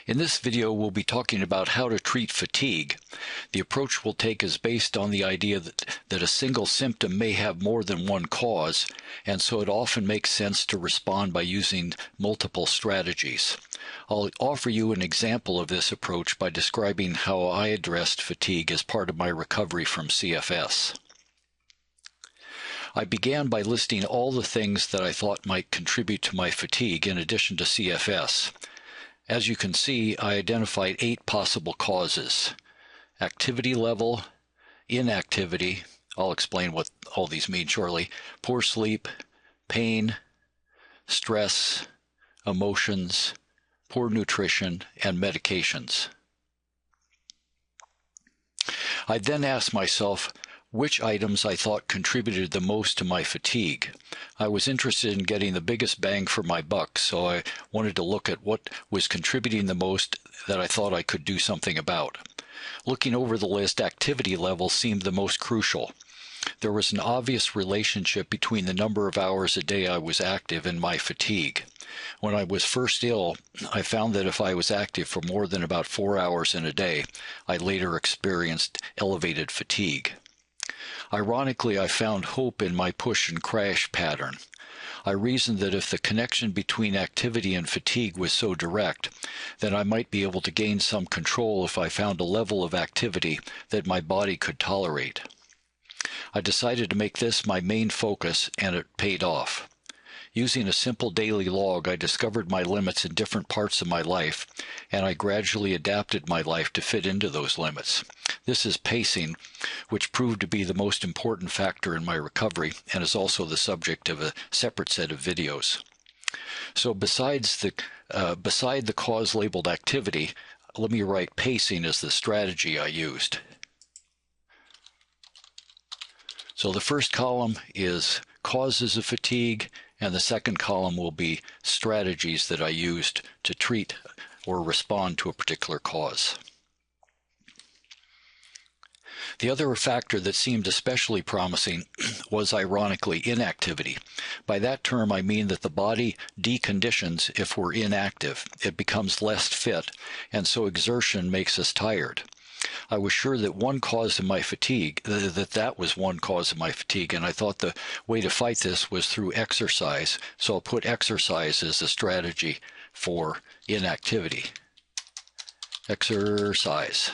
In this video, we'll be talking about how to treat fatigue. The approach we'll take is based on the idea that a single symptom may have more than one cause, and so it often makes sense to respond by using multiple strategies. I'll offer you an example of this approach by describing how I addressed fatigue as part of my recovery from CFS. I began by listing all the things that I thought might contribute to my fatigue in addition to CFS. As you can see, I identified 8 possible causes: activity level, inactivity, I'll explain what all these mean shortly, poor sleep, pain, stress, emotions, poor nutrition, and medications. I then asked myself which items I thought contributed the most to my fatigue. I was interested in getting the biggest bang for my buck, so I wanted to look at what was contributing the most that I thought I could do something about. Looking over the list, activity level seemed the most crucial. There was an obvious relationship between the number of hours a day I was active and my fatigue. When I was first ill, I found that if I was active for more than about 4 hours in a day, I later experienced elevated fatigue. Ironically, I found hope in my push and crash pattern. I reasoned that if the connection between activity and fatigue was so direct, then I might be able to gain some control if I found a level of activity that my body could tolerate. I decided to make this my main focus, and it paid off. Using a simple daily log, I discovered my limits in different parts of my life, and I gradually adapted my life to fit into those limits. This is pacing, which proved to be the most important factor in my recovery and is also the subject of a separate set of videos. So beside the cause labeled activity, let me write pacing as the strategy I used. So the first column is causes of fatigue, and the second column will be strategies that I used to treat or respond to a particular cause. The other factor that seemed especially promising was, ironically, inactivity. By that term, I mean that the body deconditions if we're inactive. It becomes less fit, and so exertion makes us tired. I was sure that one cause of my fatigue, that was one cause of my fatigue, and I thought the way to fight this was through exercise, so I'll put exercise as a strategy for inactivity. Exercise.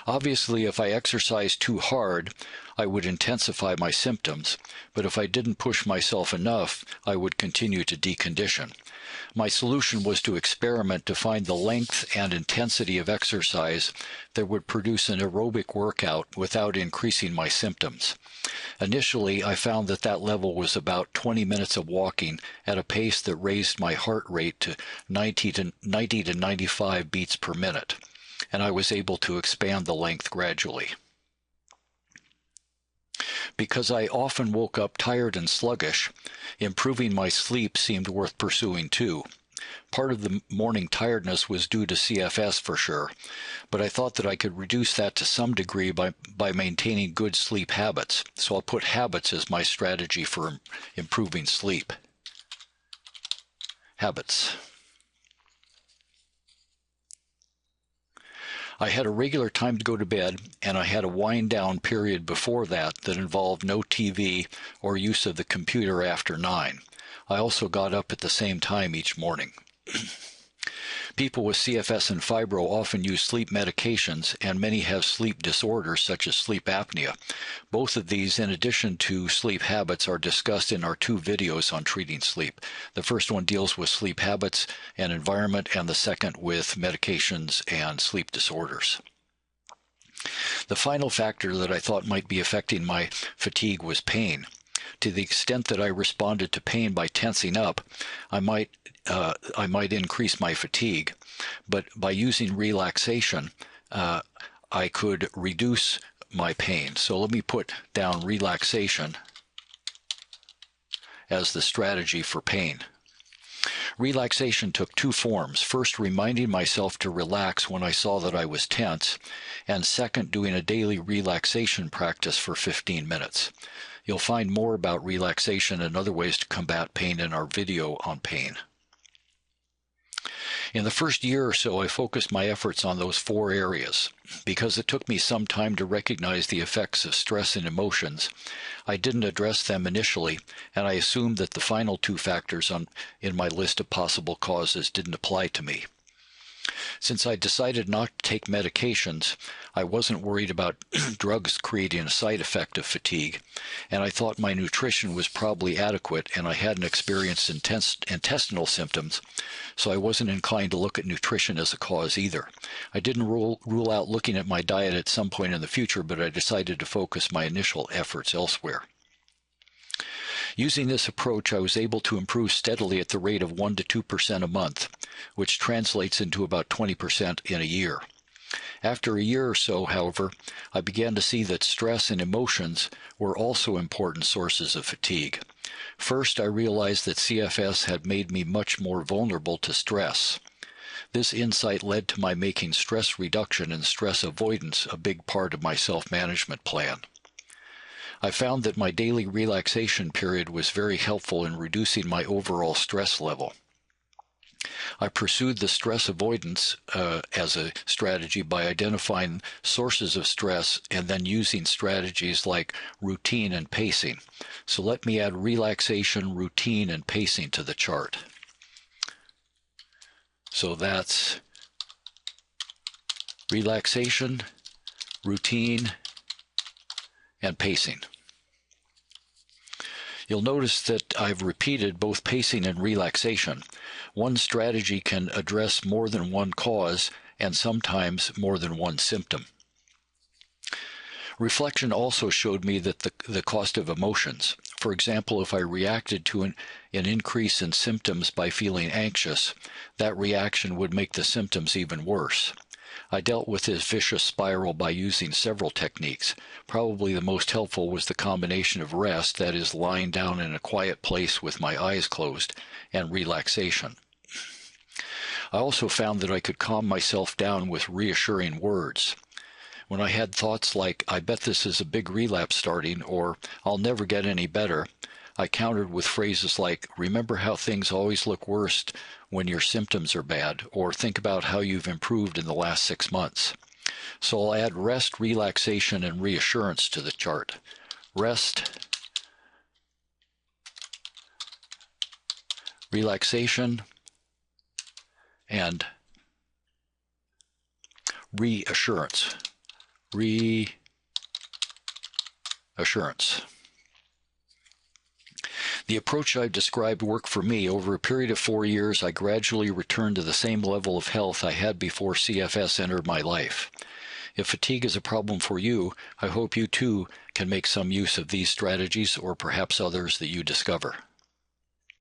Obviously, if I exercised too hard, I would intensify my symptoms, but if I didn't push myself enough, I would continue to decondition. My solution was to experiment to find the length and intensity of exercise that would produce an aerobic workout without increasing my symptoms. Initially, I found that level was about 20 minutes of walking at a pace that raised my heart rate to 90 to 95 beats per minute, and I was able to expand the length gradually. Because I often woke up tired and sluggish, improving my sleep seemed worth pursuing too. Part of the morning tiredness was due to CFS for sure, but I thought that I could reduce that to some degree by maintaining good sleep habits, so I'll put habits as my strategy for improving sleep. Habits. I had a regular time to go to bed, and I had a wind-down period before that involved no TV or use of the computer after 9. I also got up at the same time each morning. People with CFS and fibro often use sleep medications, and many have sleep disorders such as sleep apnea. Both of these, in addition to sleep habits, are discussed in our 2 videos on treating sleep. The first one deals with sleep habits and environment, and the second with medications and sleep disorders. The final factor that I thought might be affecting my fatigue was pain. To the extent that I responded to pain by tensing up, I might increase my fatigue, but by using relaxation, I could reduce my pain. So let me put down relaxation as the strategy for pain. Relaxation took 2 forms. First, reminding myself to relax when I saw that I was tense, and second, doing a daily relaxation practice for 15 minutes. You'll find more about relaxation and other ways to combat pain in our video on pain. In the first year or so, I focused my efforts on those four areas. Because it took me some time to recognize the effects of stress and emotions, I didn't address them initially, and I assumed that the final two factors in my list of possible causes didn't apply to me. Since I decided not to take medications, I wasn't worried about drugs creating a side effect of fatigue, and I thought my nutrition was probably adequate and I hadn't experienced intestinal symptoms, so I wasn't inclined to look at nutrition as a cause either. I didn't rule out looking at my diet at some point in the future, but I decided to focus my initial efforts elsewhere. Using this approach, I was able to improve steadily at the rate of 1 to 2% a month, which translates into about 20% in a year. After a year or so, however, I began to see that stress and emotions were also important sources of fatigue. First, I realized that CFS had made me much more vulnerable to stress. This insight led to my making stress reduction and stress avoidance a big part of my self-management plan. I found that my daily relaxation period was very helpful in reducing my overall stress level. I pursued the stress avoidance as a strategy by identifying sources of stress and then using strategies like routine and pacing. So let me add relaxation, routine, and pacing to the chart. So that's relaxation, routine, and pacing. You'll notice that I've repeated both pacing and relaxation. One strategy can address more than one cause and sometimes more than one symptom. Reflection also showed me that the cost of emotions. For example, if I reacted to an increase in symptoms by feeling anxious, that reaction would make the symptoms even worse. I dealt with this vicious spiral by using several techniques. Probably the most helpful was the combination of rest, that is, lying down in a quiet place with my eyes closed, and relaxation. I also found that I could calm myself down with reassuring words. When I had thoughts like, "I bet this is a big relapse starting," or "I'll never get any better," I countered with phrases like, "Remember how things always look worst when your symptoms are bad," or "Think about how you've improved in the last 6 months." So I'll add rest, relaxation, and reassurance to the chart. Rest, relaxation, and reassurance. Reassurance. The approach I've described worked for me. Over a period of 4 years, I gradually returned to the same level of health I had before CFS entered my life. If fatigue is a problem for you, I hope you too can make some use of these strategies or perhaps others that you discover.